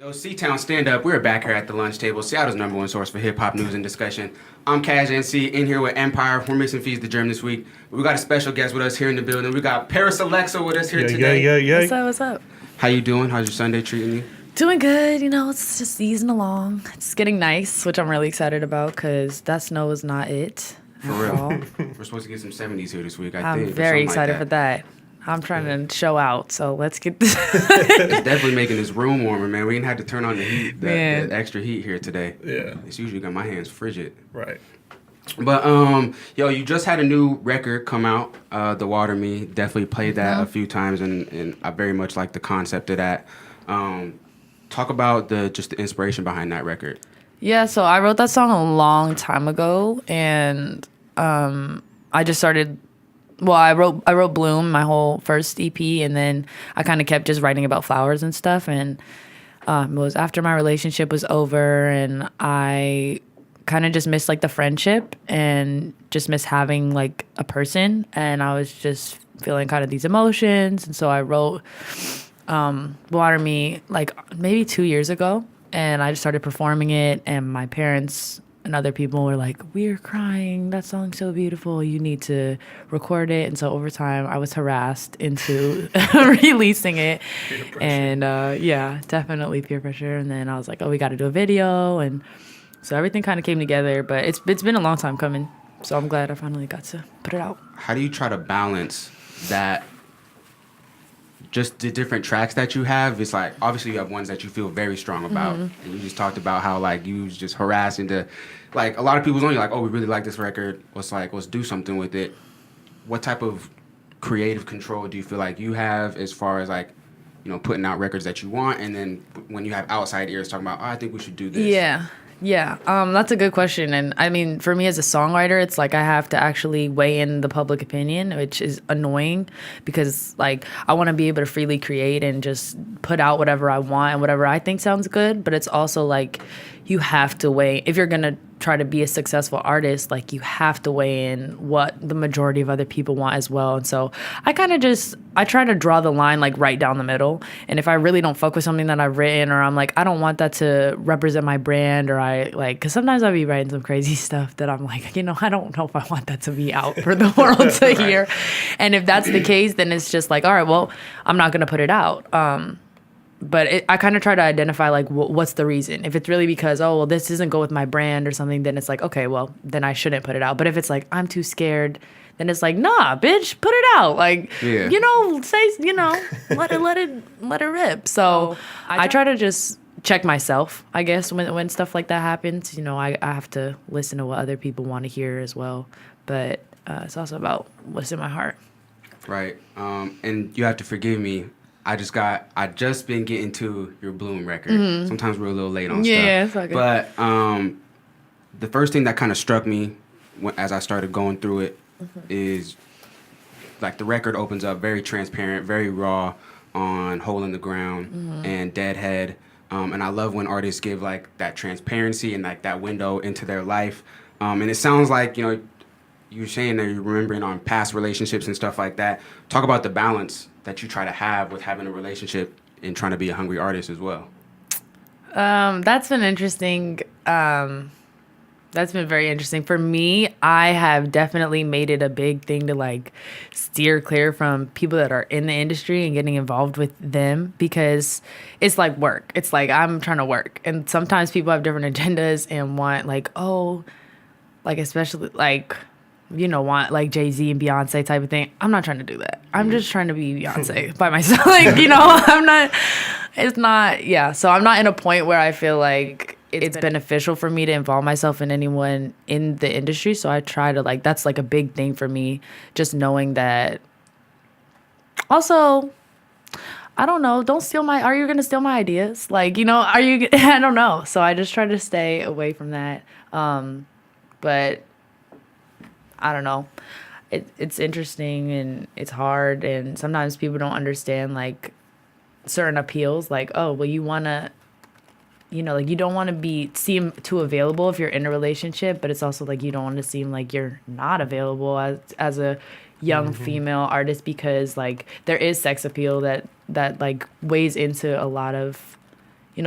Yo, C-Town Stand Up. We're back here at the lunch table, Seattle's #1 source for hip-hop news and discussion. I'm Caj Encee in here with Empire. We're missing Fees the Germ this week. We got a special guest with us here in the building. We got Parisalexa with us here today. Yeah. What's up? How you doing? How's your Sunday treating you? Doing good. You know, it's just easing along. It's getting nice, which I'm really excited about because that snow is not it. For real. We're supposed to get some 70s here this week, I think. I'm very excited for that. I'm trying to show out, so let's get this. It's definitely making this room warmer, man. We didn't have to turn on the heat, the extra heat here today. Yeah. It's usually got my hands frigid. Right. But, yo, you just had a new record come out, The Water Me. Definitely played that a few times, and I very much like the concept of that. Talk about the inspiration behind that record. Yeah, so I wrote that song a long time ago, and I just started. Well, I wrote Bloom, my whole first EP, and then I kind of kept just writing about flowers and stuff. And it was after my relationship was over, and I kind of just missed like the friendship and just missed having like a person. And I was just feeling kind of these emotions, and so I wrote Water Me like maybe 2 years ago, and I just started performing it, and my parents and other people were like, "We're crying. That song's so beautiful. You need to record it." And so over time, I was harassed into releasing it. And yeah, definitely peer pressure. And then I was like, "Oh, we got to do a video." And so everything kind of came together. But it's been a long time coming. So I'm glad I finally got to put it out. How do you try to balance that? Just the different tracks that you have, it's like obviously you have ones that you feel very strong about, and you just talked about how like you was just harassing to, like a lot of people's on you like, oh, we really like this record. Let's do something with it. What type of creative control do you feel like you have as far as like, you know, putting out records that you want, and then when you have outside ears talking about, oh, I think we should do this. Yeah, that's a good question. And I mean, for me as a songwriter, it's like I have to actually weigh in the public opinion, which is annoying because like I want to be able to freely create and just put out whatever I want and whatever I think sounds good. But it's also like you have to weigh, if you're going to try to be a successful artist, like you have to weigh in what the majority of other people want as well. And so I try to draw the line like right down the middle. And if I really don't fuck with something that I've written, or I'm like, I don't want that to represent my brand, or I like, because sometimes I'll be writing some crazy stuff that I'm like, you know, I don't know if I want that to be out for the world to hear. And if that's the case, then it's just like, all right, well, I'm not going to put it out. But I kind of try to identify, like, what's the reason? If it's really because, oh, well, this doesn't go with my brand or something, then it's like, okay, well, then I shouldn't put it out. But if it's like, I'm too scared, then it's like, nah, bitch, put it out. Like, you know, let it rip. So I try to just check myself, I guess, when stuff like that happens. You know, I have to listen to what other people want to hear as well. But it's also about what's in my heart. Right. And you have to forgive me. I just been getting to your Bloom record. Sometimes we're a little late on stuff. Yeah, it's okay. But the first thing that kind of struck me as I started going through it is like the record opens up very transparent, very raw on Hole in the Ground and Deadhead. And I love when artists give like that transparency and like that window into their life. And it sounds like, you know, you're saying that you're remembering on past relationships and stuff like that. Talk about the balance that you try to have with having a relationship and trying to be a hungry artist as well. That's been interesting. That's been very interesting. For me, I have definitely made it a big thing to like steer clear from people that are in the industry and getting involved with them, because it's like work. It's like I'm trying to work. And sometimes people have different agendas and want like, oh, like especially like, you know, want like Jay-Z and Beyonce type of thing. I'm not trying to do that. I'm just trying to be Beyonce by myself. Like, you know, so I'm not in a point where I feel like it's beneficial for me to involve myself in anyone in the industry. So I try to like, that's like a big thing for me, just knowing that. Also, I don't know, are you going to steal my ideas? Like, you know, I don't know. So I just try to stay away from that. But I don't know. It's interesting and it's hard, and sometimes people don't understand like certain appeals. Like, oh, well, you want to, you know, like you don't want to seem too available if you're in a relationship, but it's also like you don't want to seem like you're not available as a young female artist, because like there is sex appeal that like weighs into a lot of,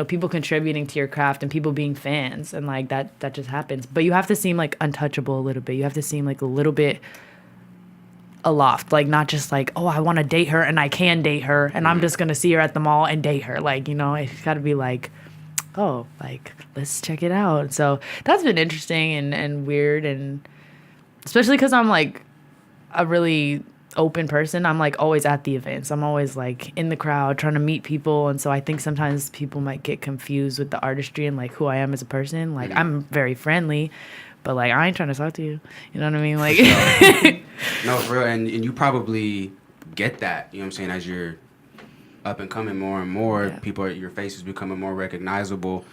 people contributing to your craft and people being fans, and like that just happens. But you have to seem like untouchable a little bit. You have to seem like a little bit aloft, like not just like, oh, I want to date her and I can date her and I'm just gonna see her at the mall and date her. Like, it's got to be like, oh, like, let's check it out. So that's been interesting and weird, and especially because I'm like a really open person. I'm like always at the events. I'm always like in the crowd trying to meet people, and so I think sometimes people might get confused with the artistry and like who I am as a person. Like, I'm very friendly, but like I ain't trying to talk to you. You know what I mean? Like, no, for real. And you probably get that. You know what I'm saying? As you're up and coming more and more, your face is becoming more recognizable.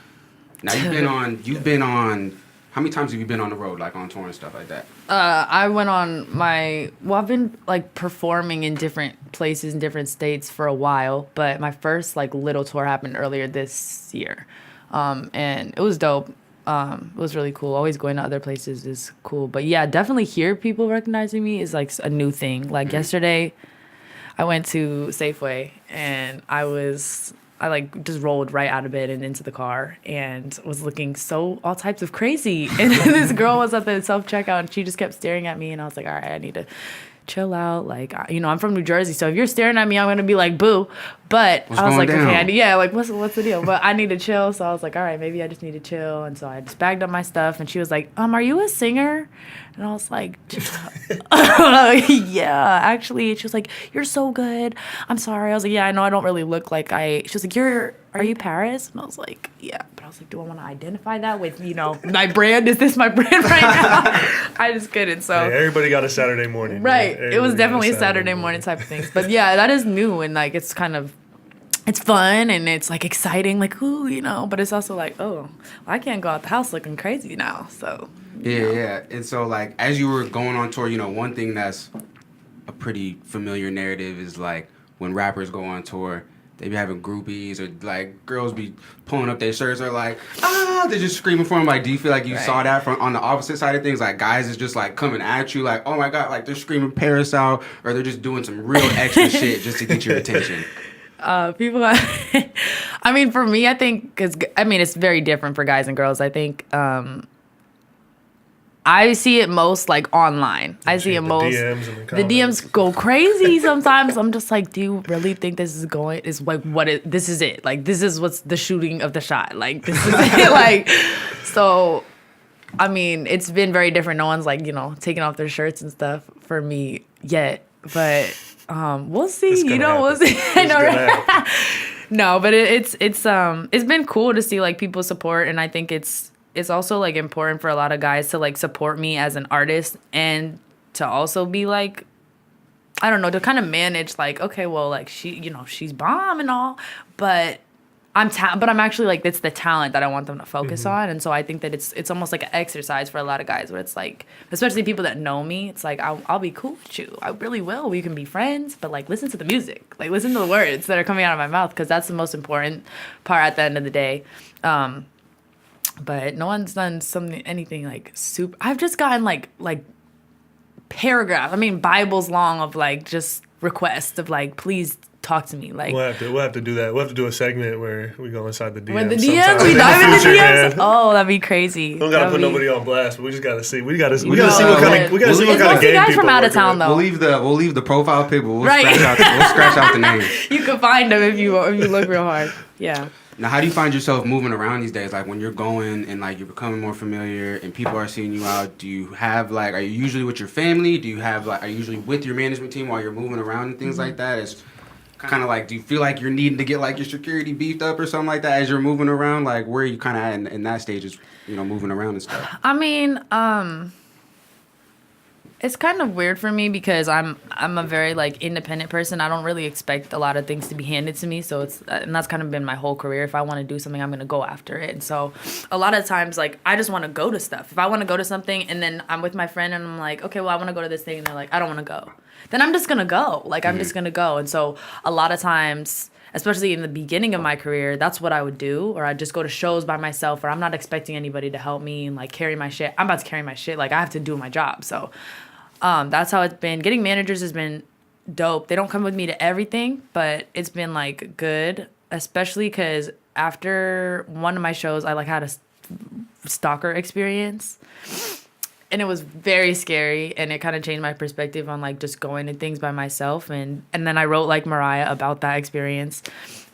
Now you've been on. How many times have you been on the road, like on tour and stuff like that? I went on I've been like performing in different places in different states for a while, but my first like little tour happened earlier this year, and it was dope. It was really cool. Always going to other places is cool. But yeah, definitely hear people recognizing me is like a new thing. Like yesterday, I went to Safeway and I like just rolled right out of bed and into the car and was looking all types of crazy. And this girl was at the self-checkout and she just kept staring at me, and I was like, all right, I need to chill out. Like, I'm from New Jersey, so if you're staring at me, I'm gonna be like, boo. But I was like, okay, like, what's the deal? But I need to chill, so I was like, all right, maybe I just need to chill. And so I just bagged up my stuff, and she was like, are you a singer? And I was like, yeah, actually. She was like, you're so good. I'm sorry. I was like, yeah, I know I don't really look like She was like, are you Paris? And I was like, yeah. But I was like, do I want to identify that with, my brand? Is this my brand right now? I just couldn't. So hey, everybody got a Saturday morning. Right. It was definitely a Saturday morning type of thing. But yeah, that is new, and like it's fun and it's like exciting, like, ooh, but it's also like, oh, I can't go out the house looking crazy now. So yeah. And so like as you were going on tour, one thing that's a pretty familiar narrative is like when rappers go on tour, they be having groupies or like girls be pulling up their shirts or like, they're just screaming for them. Like, do you feel like you saw that from on the opposite side of things? Like guys is just like coming at you like, oh my God, like they're screaming Paris out, or they're just doing some real extra shit just to get your attention. People, I mean, for me, I think, it's very different for guys and girls. I think, I see it most like online. I see it most. The DMs go crazy sometimes. I'm just like, do you really think this is this is it? Like, this is what's the shooting of the shot. Like, this is it. Like, so, I mean, it's been very different. No one's like, taking off their shirts and stuff for me yet, but we'll see. We'll see. I know, right? No, but it's been cool to see like people support, and I think it's also like important for a lot of guys to like support me as an artist, and to also be like, I don't know, to kind of manage like, okay, well, like she's bomb and all, but I'm actually like, it's the talent that I want them to focus on. And so I think that it's almost like an exercise for a lot of guys where it's like, especially people that know me, it's like, I'll be cool with you. I really will. We can be friends, but like, listen to the music, like listen to the words that are coming out of my mouth. 'Cause that's the most important part at the end of the day. But no one's done anything like super. I've just gotten like paragraph. I mean, Bibles long of like just requests of like, please talk to me. Like, we'll have to do that. We'll have to do a segment where we go inside the DMs. When the DMs, we dive in the DMs. Oh, that'd be crazy. We don't gotta put nobody on blast, but we just gotta see. We gotta see what kind of game guys people from out of town though. We'll leave the profile pic, but we'll scratch out the name. You can find them if you look real hard. Yeah. Now, how do you find yourself moving around these days? Like when you're going and like you're becoming more familiar and people are seeing you out, do you have like, are you usually with your family? Are you usually with your management team while you're moving around and things like that? It's kind of like, do you feel like you're needing to get like your security beefed up or something like that as you're moving around? Like where are you kind of at in that stage is, moving around and stuff? I mean, it's kind of weird for me because I'm a very like independent person. I don't really expect a lot of things to be handed to me. So and that's kind of been my whole career. If I want to do something, I'm going to go after it. And so a lot of times, like, I just want to go to stuff. If I want to go to something and then I'm with my friend and I'm like, okay, well, I want to go to this thing. And they're like, I don't want to go. Then I'm just going to go. Like, I'm just going to go. And so a lot of times, especially in the beginning of my career, that's what I would do. Or I'd just go to shows by myself, or I'm not expecting anybody to help me and like carry my shit. I'm about to carry my shit. Like, I have to do my job. So that's how it's been. Getting managers has been dope. They don't come with me to everything, but it's been like good. especially because after one of my shows, I like had a stalker experience. And it was very scary, and it kind of changed my perspective on like just going to things by myself. And then I wrote like Mariah about that experience.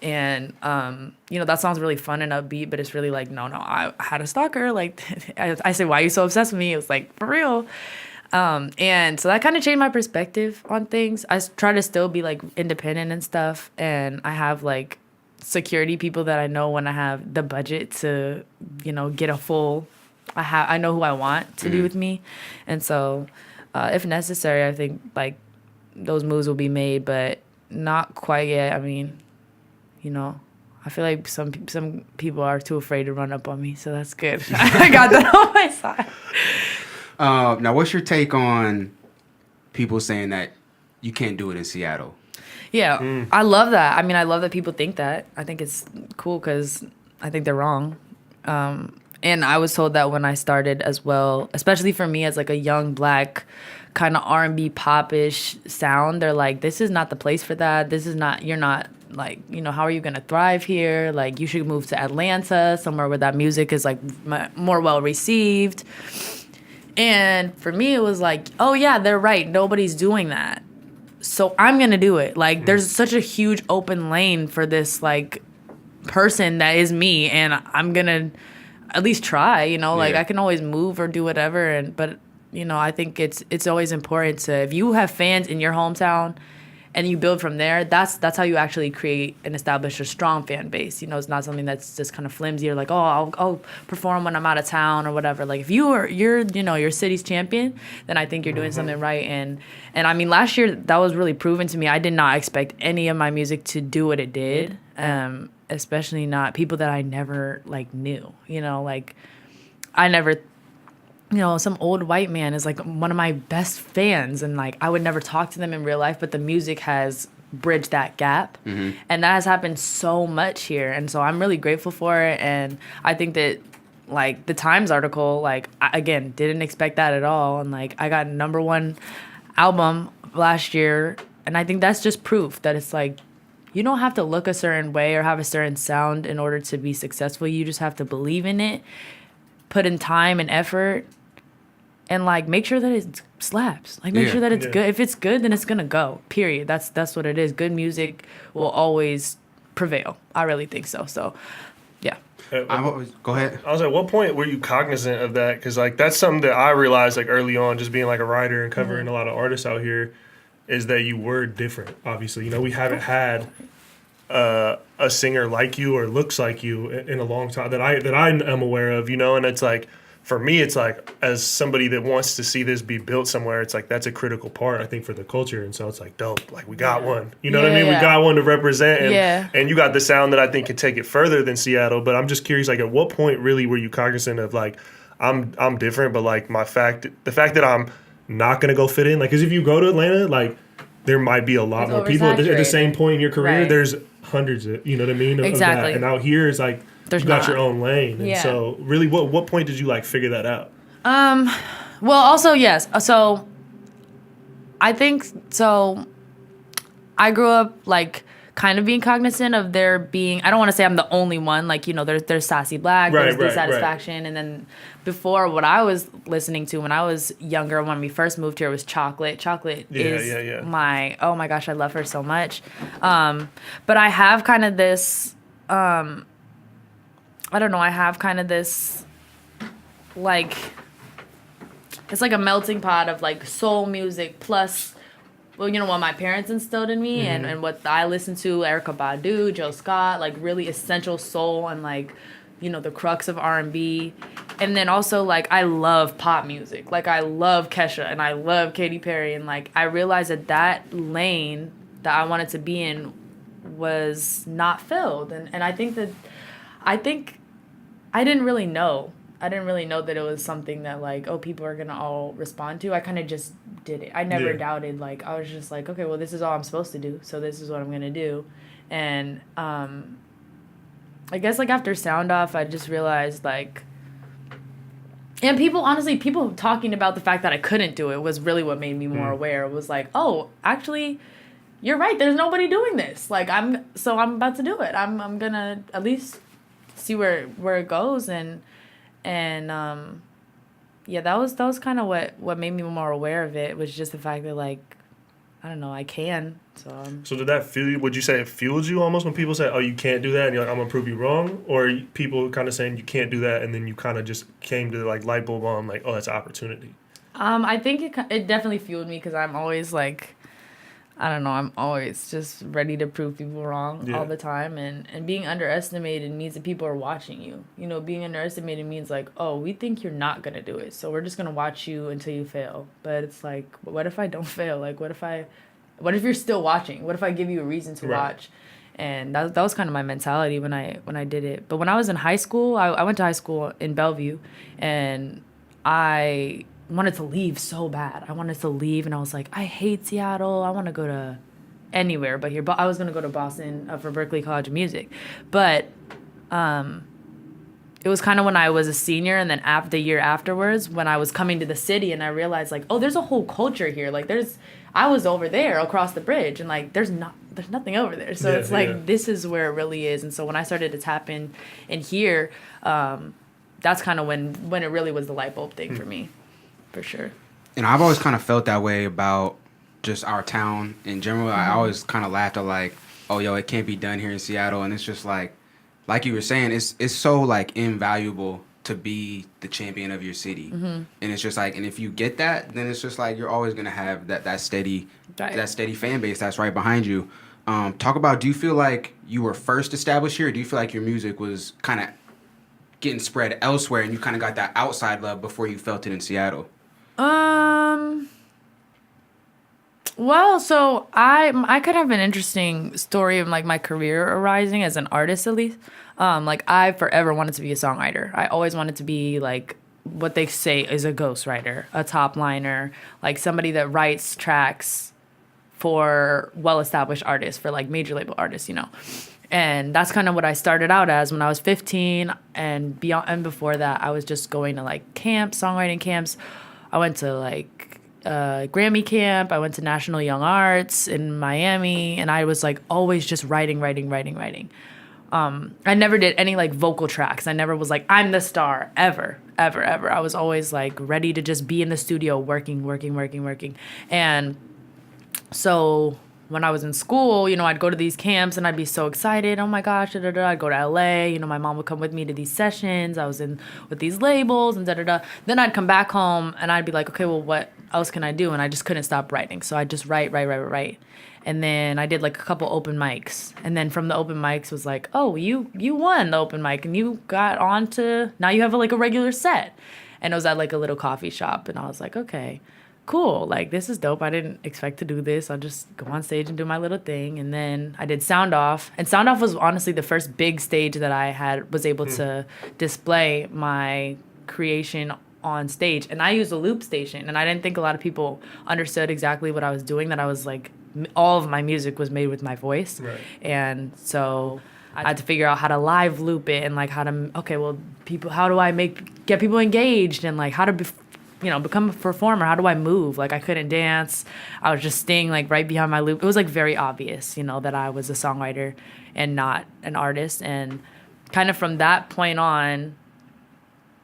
And that sounds really fun and upbeat, but it's really like, no, I had a stalker. Like I say, why are you so obsessed with me? It was like, for real. And so that kind of changed my perspective on things. I try to still be like independent and stuff. And I have like security people that I know when I have the budget to, get a full, I know who I want to be with me. And so if necessary, I think like those moves will be made, but not quite yet. I mean, I feel like some people are too afraid to run up on me, so that's good. I got that on my side. Now, what's your take on people saying that you can't do it in Seattle? Yeah, I love that. I mean, I love that people think that. I think it's cool because I think they're wrong. And I was told that when I started as well, especially for me as like a young black kind of R&B pop-ish sound, they're like, this is not the place for that. This is not, you're not like, how are you going to thrive here? Like, you should move to Atlanta, somewhere where that music is like more well received. And for me, it was like, oh yeah, they're right. Nobody's doing that. So I'm going to do it. Like, there's such a huge open lane for this like person that is me, and I'm going to at least try, like I can always move or do whatever. But I think it's always important to, if you have fans in your hometown and you build from there, that's how you actually create and establish a strong fan base. It's not something that's just kind of flimsy or like, oh, I'll perform when I'm out of town or whatever. Like if you're your city's champion, then I think you're doing something right. And I mean, last year that was really proven to me. I did not expect any of my music to do what it did. Especially not people that I never like knew, like I never, some old white man is like one of my best fans, and like I would never talk to them in real life, but the music has bridged that gap. And that has happened so much here. And so I'm really grateful for it. And I think that like the Times article, like I, again, didn't expect that at all. And like I got #1 album last year. And I think that's just proof that it's like, you don't have to look a certain way or have a certain sound in order to be successful. You just have to believe in it, put in time and effort, and like make sure that it slaps. Like make sure that it's good. If it's good, then it's gonna go. Period. That's what it is. Good music will always prevail. I really think so. So, yeah. Go ahead. I was at what point were you cognizant of that? Because like that's something that I realized like early on, just being like a writer and covering a lot of artists out here, is that you were different. Obviously, we haven't had a singer like you or looks like you in a long time that I am aware of. And it's like, for me, it's like, as somebody that wants to see this be built somewhere, it's like that's a critical part, I think, for the culture. And so it's like, dope, like we got one. You know what I mean? We got one to represent, and you got the sound that I think can take it further than Seattle. But I'm just curious, like, at what point really were you cognizant of like, I'm different, but like the fact that I'm not gonna go fit in, like, because if you go to Atlanta, like there might be a lot more people at the same point in your career. Right. There's hundreds of, you know what I mean? Exactly. Of that. And out here it's like, you got your own lane. And so really, what point did you like figure that out? Well, also, yes. So I think, so I grew up like kind of being cognizant of there being, I don't want to say I'm the only one, like, there's Sassy Black, there's Dissatisfaction, and then before, what I was listening to when I was younger, when we first moved here, was Chocolate. Chocolate is my, oh my gosh, I love her so much. But I have kind of this, I don't know, I have kind of this, like, it's like a melting pot of like soul music plus, well, what my parents instilled in me and what I listened to, Erykah Badu, Jill Scott, like really essential soul and like, the crux of R&B. And then also like I love pop music. Like I love Kesha and I love Katy Perry, and like I realized that lane that I wanted to be in was not filled. And I think I didn't really know. I didn't really know that it was something that like, oh, people are gonna all respond to. I kind of just did it. I never doubted. Like I was just like, okay, well, this is all I'm supposed to do, so this is what I'm gonna do. And I guess like after Sound Off, I just realized like, and people talking about the fact that I couldn't do it was really what made me more aware. It was like, oh, actually, you're right. There's nobody doing this. Like, I'm about to do it. I'm gonna at least see where it goes. Yeah, that was kind of what made me more aware of it, was just the fact that, like, I don't know, I can. So did that feel you? Would you say it fueled you almost when people say, "Oh, you can't do that," and you're like, "I'm gonna prove you wrong," or people kind of saying you can't do that, and then you kind of just came to like light bulb on, like, "Oh, that's an opportunity." I think it definitely fueled me, because I'm always like, I don't know, I'm always just ready to prove people wrong all the time. And being underestimated means that people are watching you. You know, being underestimated means like, oh, we think you're not going to do it, so we're just going to watch you until you fail. But it's like, what if I don't fail? Like, what if you're still watching? What if I give you a reason to watch? And that was kind of my mentality when I did it. But when I was in high school, I went to high school in Bellevue, and I wanted to leave so bad. I wanted to leave, and I was like, I hate Seattle. I want to go to anywhere but here. But I was going to go to Boston for Berklee College of Music. But it was kind of when I was a senior, and then the year afterwards, when I was coming to the city, and I realized, like, oh, there's a whole culture here. Like, I was over there across the bridge, and like there's nothing over there. So it's like, this is where it really is. And so when I started to tap in here, that's kind of when it really was the light bulb thing for me. For sure. And I've always kind of felt that way about just our town in general. I always kind of laughed at, like, oh, yo, it can't be done here in Seattle. And it's just like you were saying, it's so, like, invaluable to be the champion of your city. And it's just like, and if you get that, then it's just like you're always going to have that steady fan base that's right behind you. Talk about, do you feel like you were first established here, or do you feel like your music was kind of getting spread elsewhere and you kind of got that outside love before you felt it in Seattle? Well, so I could have an interesting story of, like, my career arising as an artist, at least. Like, I forever wanted to be a songwriter. I always wanted to be, like, what they say is a ghostwriter, a top liner, like somebody that writes tracks for well-established artists, for, like, major label artists, you know. And that's kind of what I started out as when I was 15, and before that, I was just going to, like, camps, songwriting camps. I went to, like, Grammy camp. I went to National Young Arts in Miami, and I was, like, always just writing. I never did any, like, vocal tracks. I never was like, I'm the star, ever. I was always, like, ready to just be in the studio working. And so when I was in school, you know, I'd go to these camps and I'd be so excited. Oh my gosh, I'd go to LA. You know, my mom would come with me to these sessions. I was in with these labels and Then I'd come back home and I'd be like, okay, well, what else can I do? And I just couldn't stop writing. So I'd just write. And then I did, like, a couple open mics. And then from the open mics was like, oh, you won the open mic and you got on to, now you have like a regular set. And it was at, like, a little coffee shop. And I was like, okay, cool. Like, this is dope. I didn't expect to do this. I'll just go on stage and do my little thing. And then I did Sound Off. And Sound Off was honestly the first big stage that I was able to display my creation on stage. And I used a loop station. And I didn't think a lot of people understood exactly what I was doing, that I was, like, all of my music was made with my voice. Right. And so I had to figure out how to live loop it, and, like, how do I get people engaged, and, like, how to become a performer. How do I move? Like, I couldn't dance. I was just staying, like, right behind my loop. It was, like, very obvious, you know, that I was a songwriter and not an artist. And kind of from that point on,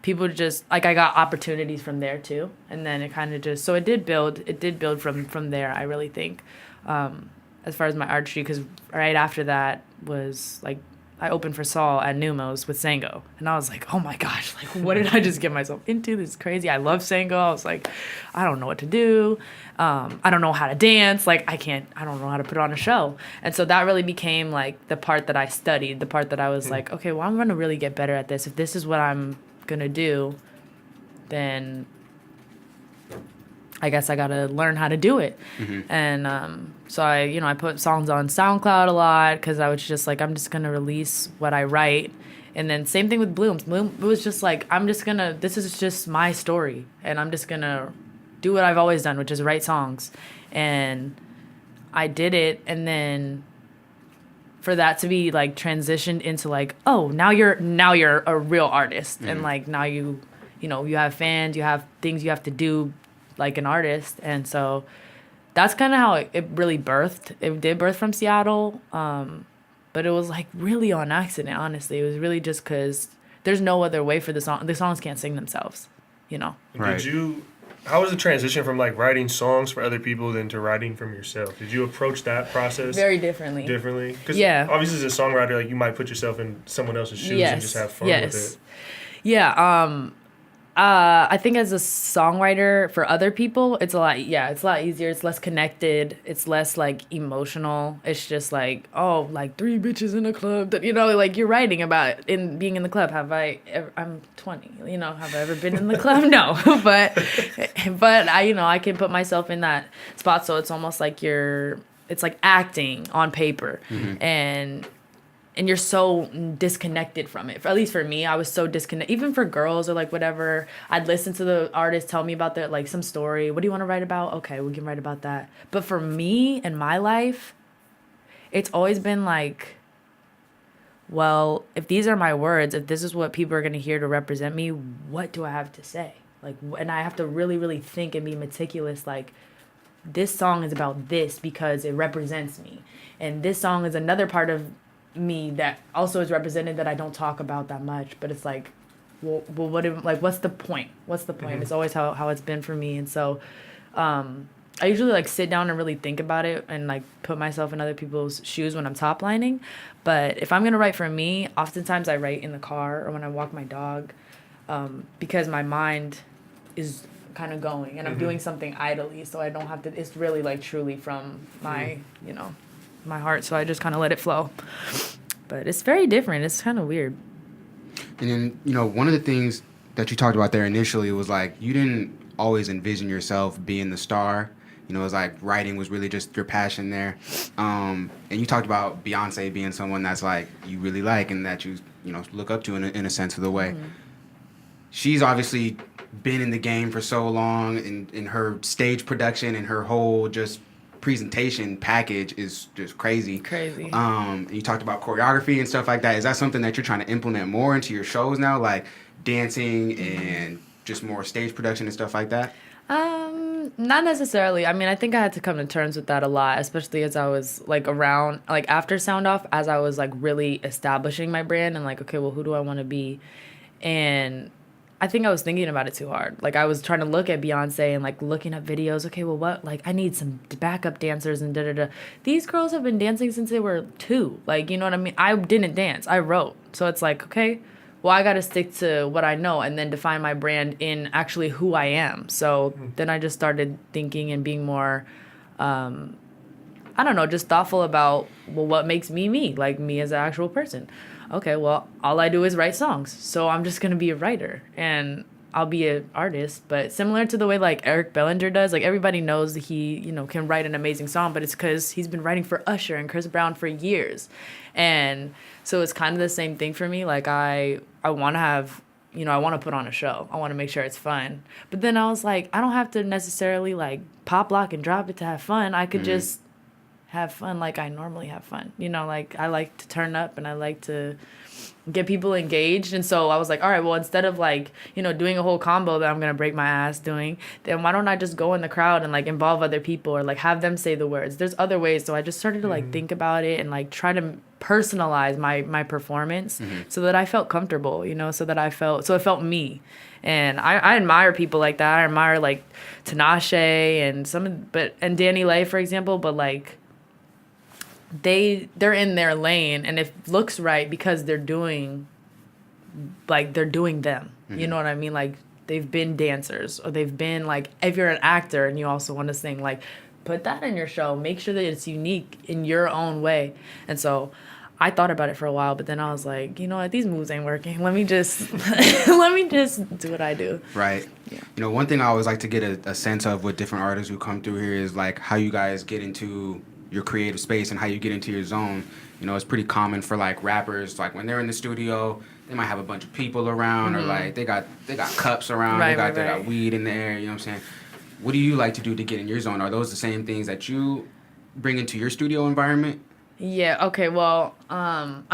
people just, like, I got opportunities from there too. And then it kind of just, so it did build from there, I really think, as far as my artistry, because right after that was, like, I opened for Saul at Numos with Sango. And I was like, oh my gosh, like, what did I just get myself into? This is crazy. I love Sango. I was like, I don't know what to do. I don't know how to dance. Like, I don't know how to put on a show. And so that really became, like, the part that I studied, the part that I was like, okay, well, I'm going to really get better at this. If this is what I'm going to do, then I guess I got to learn how to do it. And so I put songs on SoundCloud a lot, because I was just like, I'm just going to release what I write. And then same thing with Blooms. Bloom, it was just like, this is just my story, and I'm just going to do what I've always done, which is write songs. And I did it, and then for that to be, like, transitioned into, like, oh, now you're a real artist. And, like, now you have fans, you have things you have to do like an artist. And so that's kind of how it really birthed. It did birth from Seattle, but it was like really on accident. Honestly, it was really just because there's no other way for the song. The songs can't sing themselves, you know. Right. How was the transition from like writing songs for other people then to writing from yourself? Did you approach that process Very differently? Because Yeah. obviously as a songwriter, like you might put yourself in someone else's shoes and just have fun with it. Yeah. I think as a songwriter for other people, it's a lot easier. It's less connected. It's less like emotional. It's just like, oh, like 3 bitches in a club that, you know, like you're writing about in being in the club. I'm 20, you know, have I ever been in the club? No, but I can put myself in that spot. So it's almost like it's like acting on paper. And you're so disconnected from it. At least for me, I was so disconnected. Even for girls or like whatever, I'd listen to the artist tell me about their like some story. What do you want to write about? Okay, we can write about that. But for me and my life, it's always been like, well, if these are my words, if this is what people are going to hear to represent me, what do I have to say? Like, and I have to really, really think and be meticulous. Like, this song is about this because it represents me. And this song is another part of me that also is represented that I don't talk about that much, but it's like, well what's the point? It's always how it's been for me. And so I usually like sit down and really think about it and like put myself in other people's shoes when I'm top lining. But if I'm gonna write for me, oftentimes I write in the car or when I walk my dog, because my mind is kind of going and I'm doing something idly, so I don't have to, it's really like truly from my my heart, so I just kind of let it flow. But it's very different. It's kind of weird. And then, one of the things that you talked about there initially was like you didn't always envision yourself being the star. It was like writing was really just your passion there. And you talked about Beyonce being someone that's like you really like and that you look up to in a sense of the way. She's obviously been in the game for so long, and in her stage production and her whole just presentation package is just crazy. And you talked about choreography and stuff like that. Is that something that you're trying to implement more into your shows now, like dancing and just more stage production and stuff like that? Not necessarily. I mean, I think I had to come to terms with that a lot, especially as I was like around, like after Sound Off, as I was like really establishing my brand and like, okay, well, who do I want to be? And I think I was thinking about it too hard. Like I was trying to look at Beyonce and like looking at videos. Okay, well, what? Like I need some backup dancers and da-da-da. These girls have been dancing since they were 2. Like, you know what I mean? I didn't dance. I wrote. So it's like, okay, well, I got to stick to what I know and then define my brand in actually who I am. So then I just started thinking and being more, I don't know, just thoughtful about, well, what makes me me? Like me as an actual person. Okay, well, all I do is write songs. So I'm just going to be a writer and I'll be an artist. But similar to the way like Eric Bellinger does, like everybody knows that he, can write an amazing song, but it's because he's been writing for Usher and Chris Brown for years. And so it's kind of the same thing for me. Like I want to have, I want to put on a show. I want to make sure it's fun. But then I was like, I don't have to necessarily like pop, lock, and drop it to have fun. I could just have fun like I normally have fun. Like I like to turn up and I like to get people engaged. And so I was like, all right, well, instead of like, doing a whole combo that I'm going to break my ass doing, then why don't I just go in the crowd and like involve other people or like have them say the words? There's other ways. So I just started to like think about it and like try to personalize my performance so that I felt comfortable, so it felt me. And I admire people like that. I admire like Tinashe and Danny Lay, for example, but like, they're in their lane and it looks right because they're doing them. You know what I mean? Like they've been dancers or they've been like, if you're an actor and you also want to sing, like put that in your show, make sure that it's unique in your own way. And so I thought about it for a while, but then I was like, these moves ain't working. Let me just do what I do. Right. Yeah. One thing I always like to get a sense of with different artists who come through here is like how you guys get into your creative space and how you get into your zone. It's pretty common for like rappers, like when they're in the studio, they might have a bunch of people around or like they got cups around, they got weed in the air, you know what I'm saying? What do you like to do to get in your zone? Are those the same things that you bring into your studio environment? Yeah, okay, well, I'm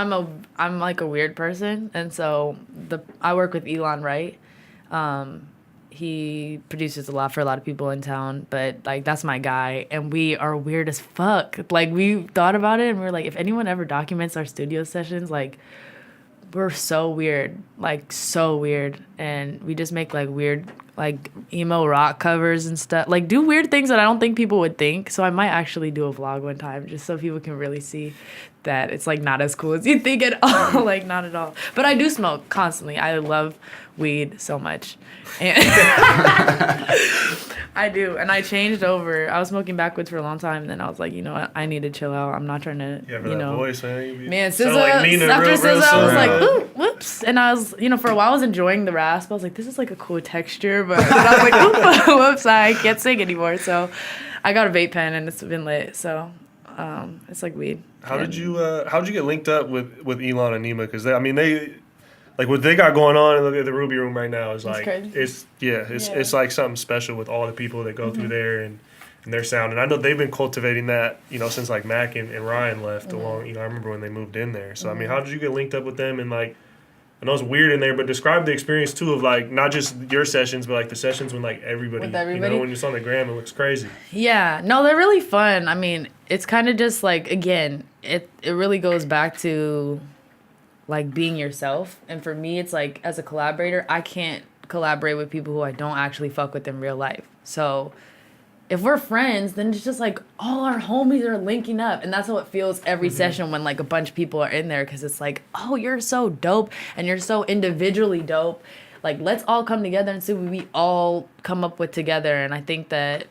like a weird person, and so I work with Elon Wright. He produces a lot for a lot of people in town, but like that's my guy, and we are weird as fuck. Like we thought about it, and we are like, if anyone ever documents our studio sessions, like we're so weird, like so weird, and we just make like weird, like emo rock covers and stuff. Like do weird things that I don't think people would think. So I might actually do a vlog one time just so people can really see that it's like not as cool as you think at all. Like not at all. But I do smoke constantly. I love weed so much. And I do. And I changed over. I was smoking backwoods for a long time, and then I was like, you know what? I need to chill out. I'm not trying to, Yeah, for you that know. voice, man. Man, Sound SZA, like Nina after real SZA, I was soon. like, ooh, whoops. And I was, you know, for a while I was enjoying the rasp. I was like, this is like a cool texture. But then I was like, oops, whoops, I can't sing anymore. So I got a vape pen, and it's been lit. So it's like weed. How did you get linked up with Elon and Nima? Because they like what they got going on in the Ruby Room right now is like crazy. it's like something special with all the people that go through there and their sound. And I know they've been cultivating that, you know, since like Mac and Ryan left along. You know, I remember when they moved in there. So I mean, how did you get linked up with them? And like, I know it's weird in there, but describe the experience too of like not just your sessions, but like the sessions when like everybody. With everybody? You know, when it's on the gram, it looks crazy. Yeah, no, they're really fun. I mean, it's kind of just like, again, it really goes back to like being yourself. And for me, it's like as a collaborator, I can't collaborate with people who I don't actually fuck with in real life. So if we're friends, then it's just like all our homies are linking up. And that's how it feels every session when like a bunch of people are in there, because it's like, oh, you're so dope and you're so individually dope. Like, let's all come together and see what we all come up with together. And I think that,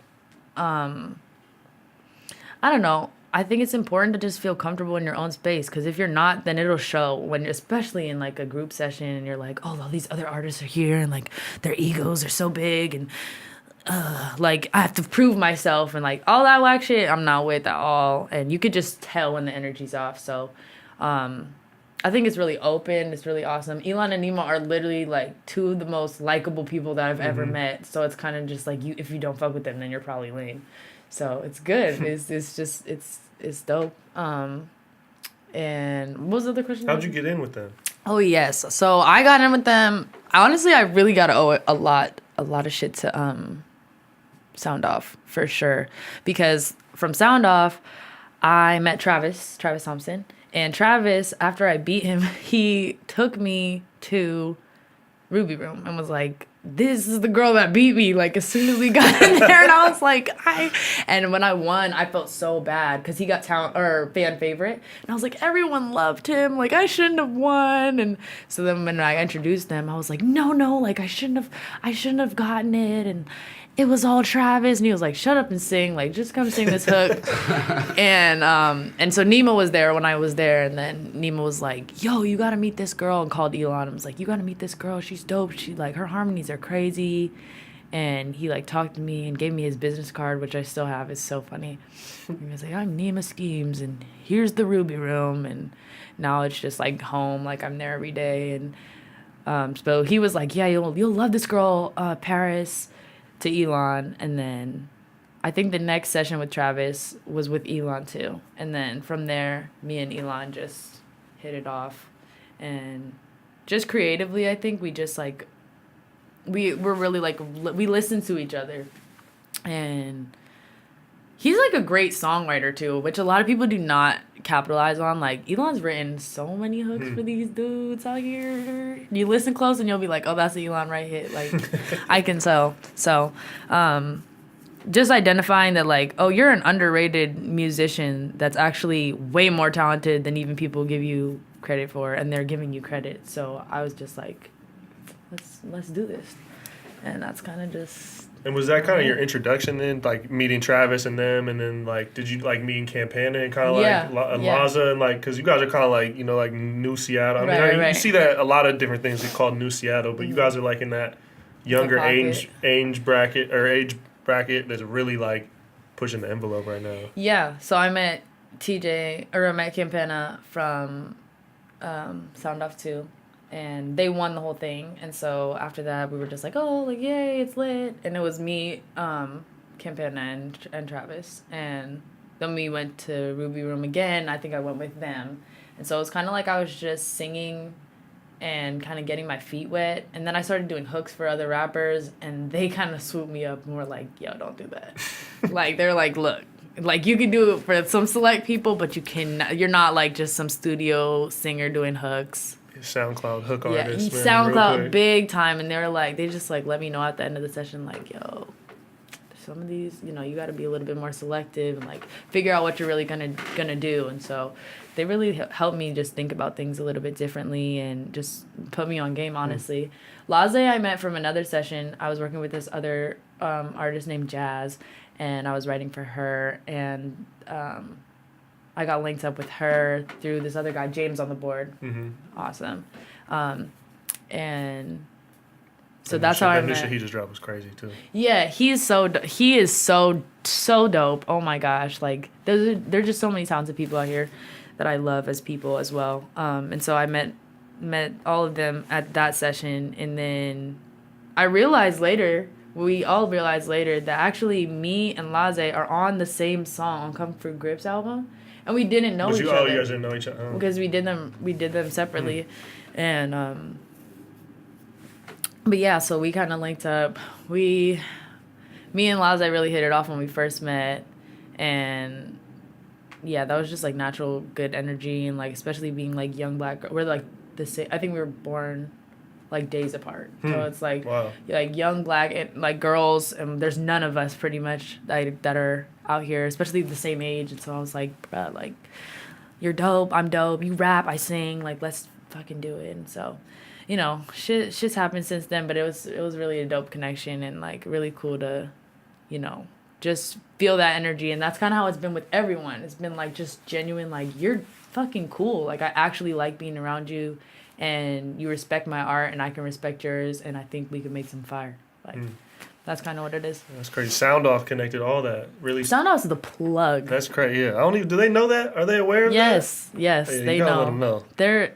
I don't know. I think it's important to just feel comfortable in your own space, because if you're not, then it'll show when, especially in like a group session, and you're like, oh, all these other artists are here and like their egos are so big and like I have to prove myself and like all that whack shit I'm not with at all. And you could just tell when the energy's off. So I think it's really open. It's really awesome. Elon and Nima are literally like two of the most likable people that I've ever met. So it's kind of just like, if you don't fuck with them, then you're probably lame. So it's good. It's dope. And what was the other question? How'd you get in with them? Oh yes. So I got in with them. Honestly, I really got to owe a lot of shit to Sound Off for sure, because from Sound Off, I met Travis Thompson, and Travis, after I beat him, he took me to Ruby Room and was like, this is the girl that beat me, like as soon as we got in there. And I was like, and when I won, I felt so bad because he got fan favorite, and I was like, everyone loved him, like I shouldn't have won. And so then when I introduced them, I was like, no, like I shouldn't have gotten it, and it was all Travis. And he was like, shut up and sing, like just come sing this hook. And so Nima was there when I was there, and then Nima was like, yo, you gotta meet this girl, and called Elon and was like, you gotta meet this girl, she's dope, she like her harmonies are crazy. And he like talked to me and gave me his business card, which I still have. It's so funny. He was like, I'm Nima Schemes, and here's the Ruby Room. And now it's just like home, like I'm there every day. And so he was like, yeah, you'll love this girl, Paris, to Elon. And then I think the next session with Travis was with Elon too. And then from there, me and Elon just hit it off. And just creatively, I think we just like, we're really like, we listen to each other. And he's like a great songwriter too, which a lot of people do not capitalize on. Like Elon's written so many hooks for these dudes out here. You listen close and you'll be like, oh, that's the Elon right hit. Like I can tell. So just identifying that like, oh, you're an underrated musician that's actually way more talented than even people give you credit for, and they're giving you credit. So I was just like, let's do this. And that's kind of just. And was that kind of your introduction then, like meeting Travis and them, and then like did you like meeting Campana and kind of like Laza and like, because you guys are kind of like, you know, like New Seattle. I mean, you see that a lot of different things they call New Seattle, but you guys are like in that younger age bracket that's really like pushing the envelope right now. Yeah, so I met Campana from Sound Off too. And they won the whole thing. And so after that, we were just like, oh, like, yay, it's lit. And it was me, Campana, and Travis. And then we went to Ruby Room again. I think I went with them. And so it was kind of like I was just singing and kind of getting my feet wet. And then I started doing hooks for other rappers, and they kind of swooped me up and were like, yo, don't do that. Like, they're like, look, like, you can do it for some select people, but you're not like just some studio singer doing hooks. SoundCloud hook Yeah, artist. Man, SoundCloud big time. And they just like let me know at the end of the session, like, yo, some of these, you know, you got to be a little bit more selective and like figure out what you're really gonna do. And so they really helped me just think about things a little bit differently and just put me on game, honestly. Laze I met from another session. I was working with this other artist named Jazz, and I was writing for her, and I got linked up with her through this other guy, James, on the board. Mm-hmm. Awesome. And so that's how I met. That new shit he just dropped was crazy too. Yeah, he is so dope. Oh my gosh, like there's just so many talented people out here that I love as people as well. And so I met all of them at that session, and then we all realized later that actually me and Laze are on the same song on Come Fruit Grips album, and we didn't know each other. Oh, you guys didn't know each other Because we did them separately, and but yeah, so we kind of linked up. Me and Laze really hit it off when we first met, and yeah, that was just like natural good energy, and like especially being like young black. We're like the same. I think we were born like days apart, so it's like wow. like young black and like girls, and there's none of us pretty much that are out here, especially the same age. And so I was like, bruh, like, you're dope, I'm dope, you rap, I sing, like, let's fucking do it. And so, you know, shit's happened since then, but it was really a dope connection, and like really cool to, you know, just feel that energy. And that's kind of how it's been with everyone. It's been like just genuine, like, you're fucking cool, like I actually like being around you, and you respect my art and I can respect yours, and I think we could make some fire. Like that's kind of what it is. That's crazy. Sound Off connected all that. Really. Sound Off's the plug. That's crazy. Yeah. I don't even. Do they know that? Are they aware of that? Yes, Yeah, they you gotta know. let them know. They're,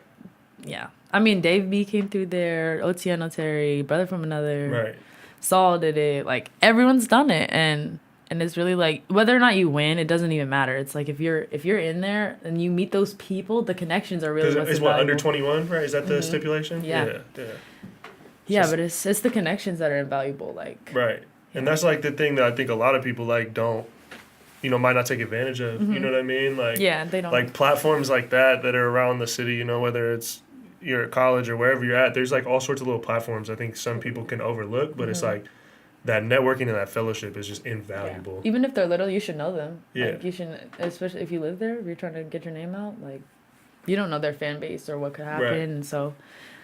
yeah. I mean, Dave B came through there. Otieno Terry, Brother from Another. Right. Saul did it. Like, everyone's done it, and it's really like, whether or not you win, it doesn't even matter. It's like if you're in there and you meet those people, the connections are really what's It's what, under 21, right? Is that the stipulation? Yeah. Yeah. Yeah, but it's the connections that are invaluable. Like, right. And that's like the thing that I think a lot of people like don't, you know, might not take advantage of. You know what I mean? Like, yeah, they don't. Like platforms like that are around the city, you know, whether it's you're at college or wherever you're at, there's like all sorts of little platforms I think some people can overlook, but it's like that networking and that fellowship is just invaluable. Yeah. Even if they're little, you should know them. Yeah. Like, you should, especially if you live there, if you're trying to get your name out, like, you don't know their fan base or what could happen. Right. And so,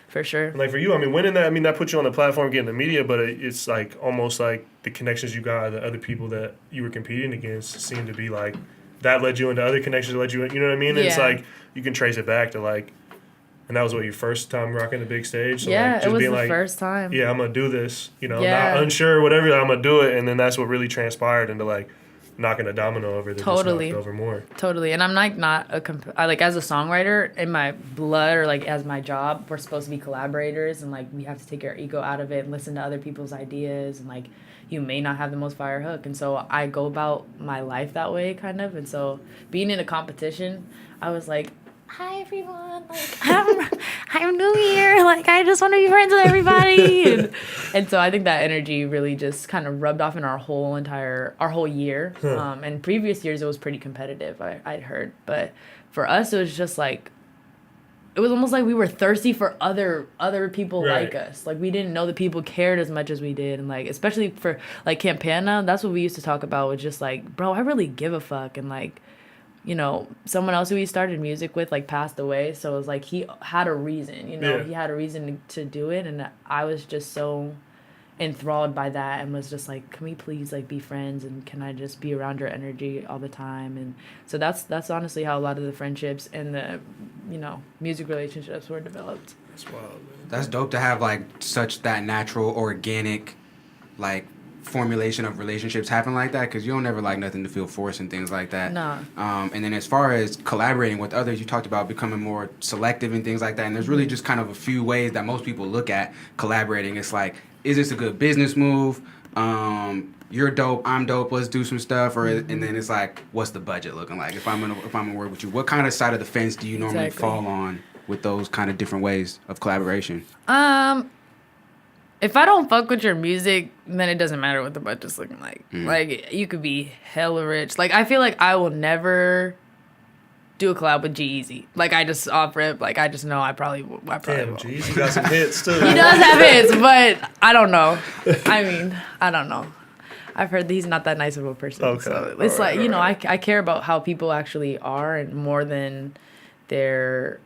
for sure. And like for you, I mean, winning that, I mean, that puts you on the platform getting the media, but it's like almost like the connections you got, the other people that you were competing against seem to be like, that led you into other connections that led you in, you know what I mean? And it's like, you can trace it back to like, and that was what, your first time rocking the big stage? So Yeah, like, just it was being the like, first time. yeah, I'm going to do this, you know, Yeah. not unsure, whatever, I'm going to do it. And then that's what really transpired into like knocking a domino over that Totally. just knocked over more. Totally. And I'm like not I like, as a songwriter, in my blood or like as my job, we're supposed to be collaborators, and like we have to take our ego out of it and listen to other people's ideas, and like you may not have the most fire hook. And so I go about my life that way, kind of. And so being in a competition, I was like, hi everyone, like I'm new here, like I just want to be friends with everybody. and so I think that energy really just kind of rubbed off in our whole year. And previous years it was pretty competitive, I'd heard, but for us it was just like, it was almost like we were thirsty for other people Right. like us. Like, we didn't know that people cared as much as we did. And like, especially for like Campana, that's what we used to talk about, was just like, bro, I really give a fuck. And like, you know, someone else who we started music with like passed away, so it was like he had a reason, you know. Yeah. He had a reason to do it, and I was just so enthralled by that, and was just like, can we please like be friends, and can I just be around your energy all the time? And so that's honestly how a lot of the friendships and the, you know, music relationships were developed. That's wild, man. That's dope to have like such that natural, organic, like formulation of relationships happen like that, because you don't ever like nothing to feel forced and things like that. Nah. And then as far as collaborating with others, you talked about becoming more selective and things like that. And there's really just kind of a few ways that most people look at collaborating. It's like, is this a good business move? You're dope, I'm dope, let's do some stuff. Or and then it's like, what's the budget looking like? If I'm gonna work with you, what kind of side of the fence do you normally Exactly. fall on with those kind of different ways of collaboration? If I don't fuck with your music, then it doesn't matter what the budget's looking like. Like, you could be hella rich. Like, I feel like I will never do a collab with G-Eazy. Like, I just off rip, like, I just know I probably Damn, won't. G-Eazy got some hits too. He does have hits, but I don't know. I mean, I don't know. I've heard that he's not that nice of a person. Okay. So it's All right, like, you know, all right. I care about how people actually are and more than their,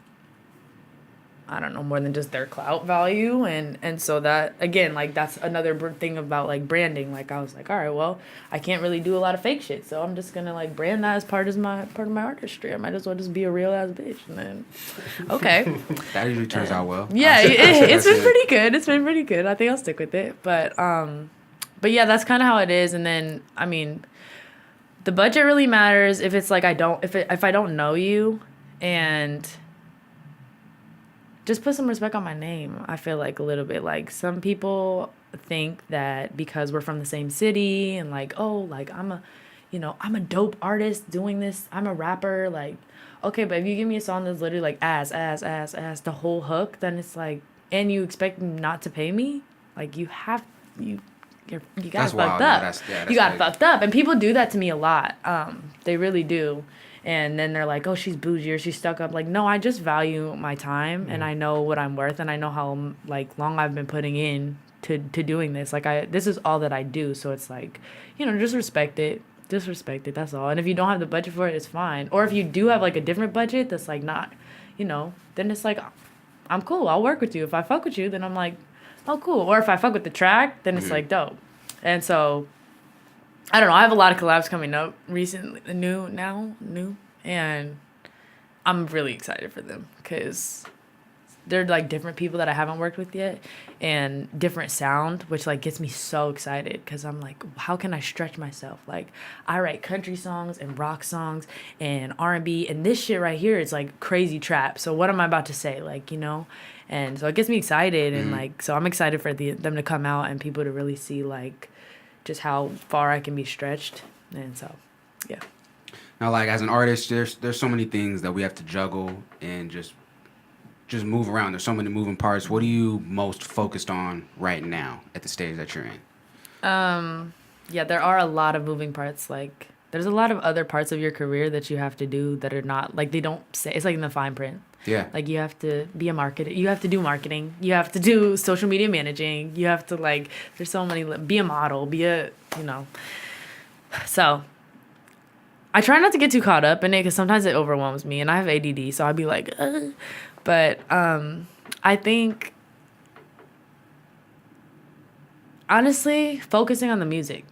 I don't know, more than just their clout value. And so that, again, like, that's another thing about, like, branding. Like, I was like, all right, well, I can't really do a lot of fake shit. So I'm just going to, like, brand that as part of my artistry. I might as well just be a real ass bitch. And then, okay. That usually turns out well. Yeah, I'll say it's that's been it. pretty good. It's been pretty good. I think I'll stick with it. But yeah, that's kind of how it is. And then, I mean, the budget really matters if it's like if I don't know you, and just put some respect on my name. I feel like a little bit like some people think that because we're from the same city and like, oh, like I'm a dope artist doing this. I'm a rapper. Like, okay, but if you give me a song that's literally like ass, the whole hook, then it's like, and you expect not to pay me, like you got That's fucked wild. up. Yeah, that's You got crazy. fucked up, and people do that to me a lot. They really do. And then they're like, "Oh, she's bougie or she's stuck up." Like, no, I just value my time, and I know what I'm worth, and I know how like long I've been putting in to doing this. Like, this is all that I do. So it's like, you know, just respect it. Just respect it. That's all. And if you don't have the budget for it, it's fine. Or if you do have like a different budget that's like not, you know, then it's like, I'm cool. I'll work with you. If I fuck with you, then I'm like, oh, cool. Or if I fuck with the track, then it's like dope. And so, I don't know. I have a lot of collabs coming up recently, new, and I'm really excited for them because they're like different people that I haven't worked with yet, and different sound, which like gets me so excited because I'm like, how can I stretch myself? Like, I write country songs and rock songs and R&B, and this shit right here is like crazy trap. So what am I about to say? Like, you know. And so it gets me excited, and like, so I'm excited for them to come out and people to really see like just how far I can be stretched. And so, yeah. Now, like as an artist, there's so many things that we have to juggle and just move around. There's so many moving parts. What are you most focused on right now at the stage that you're in? Yeah, there are a lot of moving parts. Like, there's a lot of other parts of your career that you have to do that are not like, they don't say, it's like in the fine print. Yeah. Like, you have to be a marketer. You have to do marketing. You have to do social media managing. You have to, like, there's so many, be a model, you know. So, I try not to get too caught up in it because sometimes it overwhelms me. And I have ADD, so I'd be like, ugh. But I think, honestly, focusing on the music.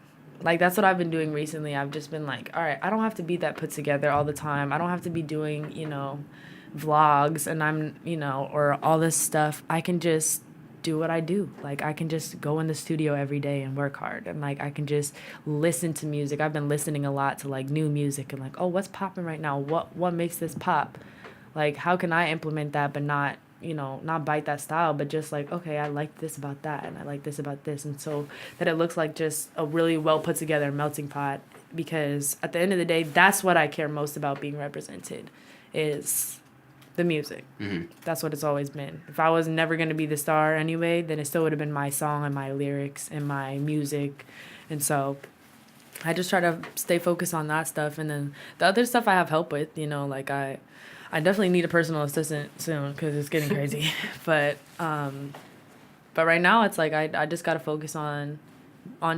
Like, that's what I've been doing recently. I've just been like, all right, I don't have to be that put together all the time. I don't have to be doing, you know, vlogs and I'm, you know, or all this stuff. I can just do what I do. Like, I can just go in the studio every day and work hard. And, like, I can just listen to music. I've been listening a lot to, like, new music and, like, oh, what's popping right now? What makes this pop? Like, how can I implement that but not, you know, not bite that style, but just like, okay, I like this about that and I like this about this. And so that it looks like just a really well put together melting pot, because at the end of the day, that's what I care most about being represented is the music. That's what it's always been. If I was never going to be the star anyway, then it still would have been my song and my lyrics and my music. And so I just try to stay focused on that stuff. And then the other stuff I have help with, you know, like I definitely need a personal assistant soon because it's getting crazy. But right now it's like I just got to focus on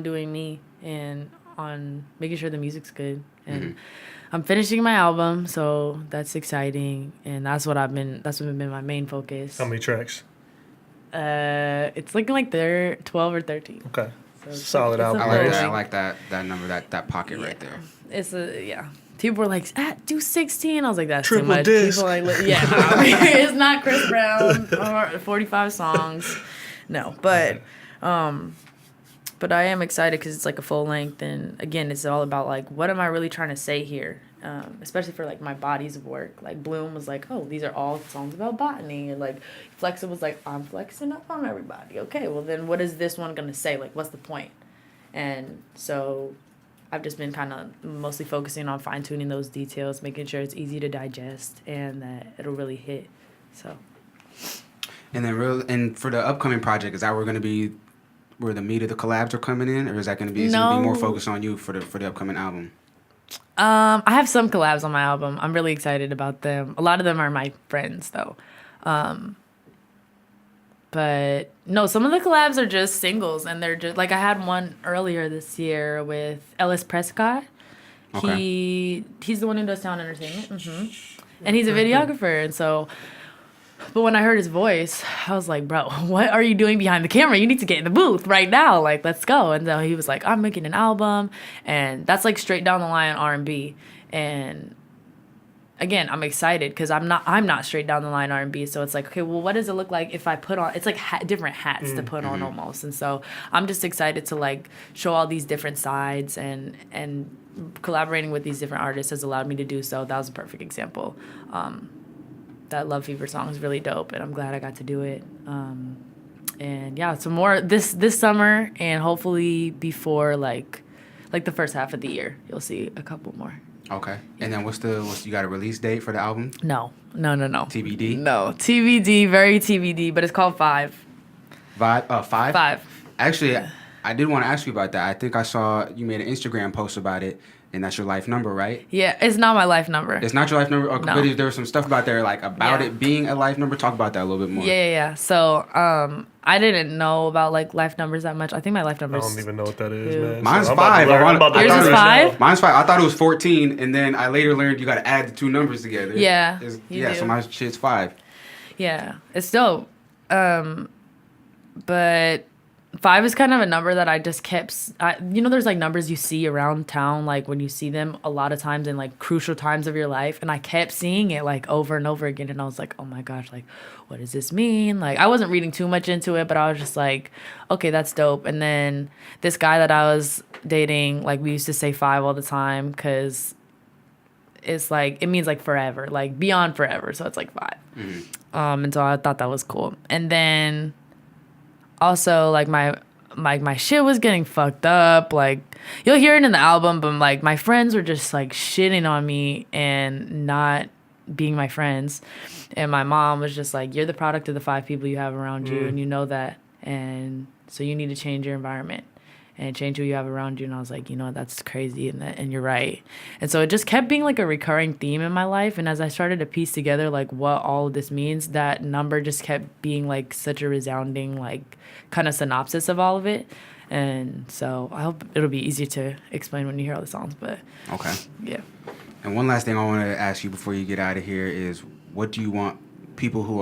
doing me and on making sure the music's good. And I'm finishing my album, so that's exciting. And that's what been my main focus. How many tracks? It's looking like they're 12 or 13. Okay. So Solid it's a album. I like full that. I length. like that number, that pocket right there. It's People were like, do 16. I was like, that's Triple too much. disc. People like, it's not Chris Brown or 45 songs. No, but I am excited because it's like a full length, and again, it's all about like, what am I really trying to say here? Especially for like my bodies of work. Like Bloom was like, oh, these are all songs about botany, and like Flexa was like, I'm flexing up on everybody. Okay, well then, what is this one gonna say? Like, what's the point? And so I've just been kind of mostly focusing on fine-tuning those details, making sure it's easy to digest and that it'll really hit So. And then and for the upcoming project, is that where the meat of the collabs are coming in, or is that going to be more focused on you for the upcoming album? I have some collabs on my album. I'm really excited about them. A lot of them are my friends though. But no, some of the collabs are just singles, and they're just like I had one earlier this year with Ellis Prescott. Okay. He's the one who does sound entertainment, and he's a videographer, and so. But when I heard his voice, I was like, bro, what are you doing behind the camera? You need to get in the booth right now. Like, let's go. And so he was like, I'm making an album. And that's like straight down the line R&B. And again, I'm excited because I'm not straight down the line R&B. So it's like, okay, well, what does it look like if I put on, it's like different hats to put on almost. And so I'm just excited to like show all these different sides, and collaborating with these different artists has allowed me to do so. That was a perfect example. That Love Fever song is really dope, and I'm glad I got to do it. And yeah, some more this summer, and hopefully before like the first half of the year, you'll see a couple more. Okay. And then what's you got a release date for the album? No. TBD? No, TBD, very TBD, but it's called 5. Five? 5. Actually, I did want to ask you about that. I think I saw you made an Instagram post about it. And that's your life number, right? Yeah, it's not my life number. It's not your life number? Okay, No. but there was some stuff about there, like, about it being a life number. Talk about that a little bit more. Yeah. So, I didn't know about, like, life numbers that much. I think my life number I is... don't even know what that is, man. Mine's So 5. Yours is 5? Mine's 5. I thought it was 14, and then I later learned you got to add the two numbers together. Yeah, you so do. my shit's 5. Yeah, it's dope. But 5 is kind of a number that I just kept... there's, like, numbers you see around town, like, when you see them a lot of times in, like, crucial times of your life. And I kept seeing it, like, over and over again. And I was like, oh, my gosh, like, what does this mean? Like, I wasn't reading too much into it, but I was just like, okay, that's dope. And then this guy that I was dating, like, we used to say 5 all the time because it's, like, it means, like, forever. Like, beyond forever. So it's, like, 5. Mm-hmm. And so I thought that was cool. And then... also, like, my shit was getting fucked up. Like, you'll hear it in the album, but, like, my friends were just, like, shitting on me and not being my friends. And my mom was just like, you're the product of the 5 people you have around you, and you know that. And so you need to change your environment and change who you have around you. And I was like, you know, that's crazy, and you're right. And so it just kept being, like, a recurring theme in my life. And as I started to piece together, like, what all of this means, that number just kept being, like, such a resounding, like, kind of synopsis of all of it. And so I hope it'll be easier to explain when you hear all the songs. But Okay. yeah. And one last thing I want to ask you before you get out of here is, what do you want people who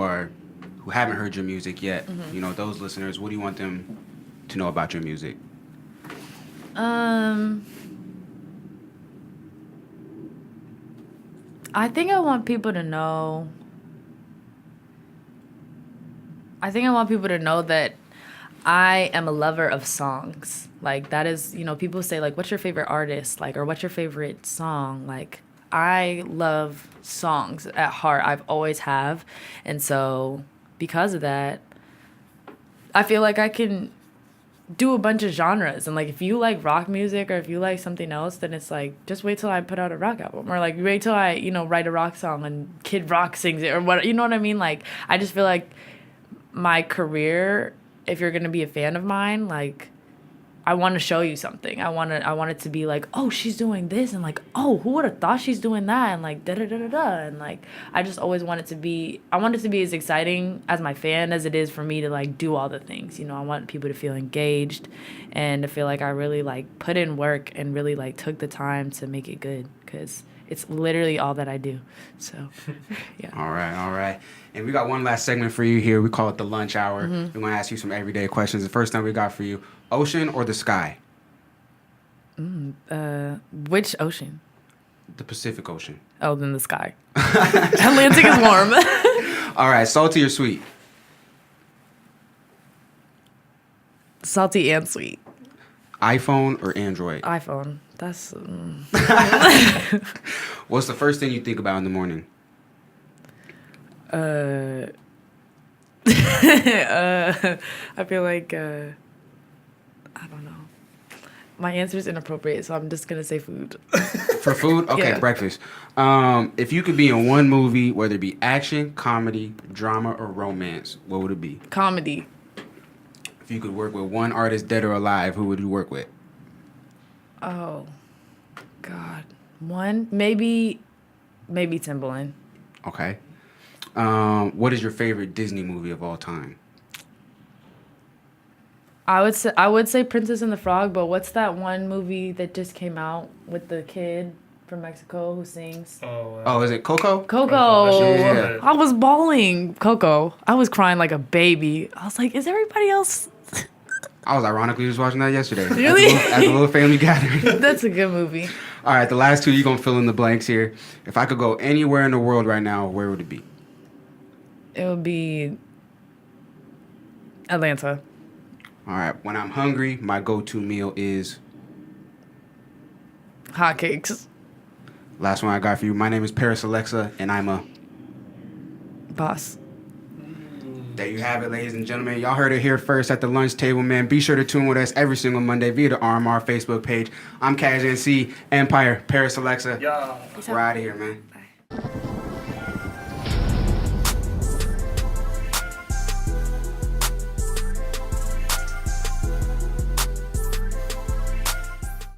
haven't heard your music yet, those listeners, what do you want them to know about your music? I think I want people to know that I am a lover of songs. Like, that is, people say, like, what's your favorite artist? Like, or what's your favorite song? Like, I love songs at heart. I've always have. And so because of that, I feel like I can do a bunch of genres. And, like, if you like rock music or if you like something else, then it's like, just wait till I put out a rock album, or like wait till I write a rock song and Kid Rock sings it, or what, you know what I mean? Like, I just feel like my career, if you're gonna be a fan of mine, like, I want to show you something. I want it to be like, oh, she's doing this, and like, oh, who would have thought she's doing that, and like, da da da da da, and like, I just always want it to be as exciting as my fan as it is for me to like do all the things. I want people to feel engaged, and to feel like I really like put in work and really like took the time to make it good, because it's literally all that I do. So, yeah. All right. And we got one last segment for you here. We call it the lunch hour. We're going to ask you some everyday questions. The first one we got for you, ocean or the sky? Which ocean? The Pacific Ocean. Oh, then the sky. Atlantic is warm. All right, salty or sweet? Salty and sweet. iPhone or Android? iPhone. That's... What's the first thing you think about in the morning? I feel like, I don't know. My answer is inappropriate, so I'm just gonna say food. For food? Okay, Yeah. breakfast. If you could be in one movie, whether it be action, comedy, drama, or romance, what would it be? Comedy. If you could work with one artist, dead or alive, who would you work with? Oh, God. One, maybe Timbaland. Okay. What is your favorite Disney movie of all time? I would say Princess and the Frog, but what's that one movie that just came out with the kid from Mexico who sings? Oh, is it Coco? Coco. Yeah. I was bawling. Coco. I was crying like a baby. I was like, is everybody else? I was ironically just watching that yesterday. Really? At the little family gathering. That's a good movie. All right, the last two, you're going to fill in the blanks here. If I could go anywhere in the world right now, where would it be? It would be Atlanta. All right, when I'm hungry, my go-to meal is... Hotcakes. Last one I got for you. My name is Parisalexa, and I'm a... Boss. There you have it, ladies and gentlemen. Y'all heard it here first at the lunch table, man. Be sure to tune with us every single Monday via the RMR Facebook page. I'm Caj Encee M-Pyre, Parisalexa. Yeah. We're out of here, man. Bye.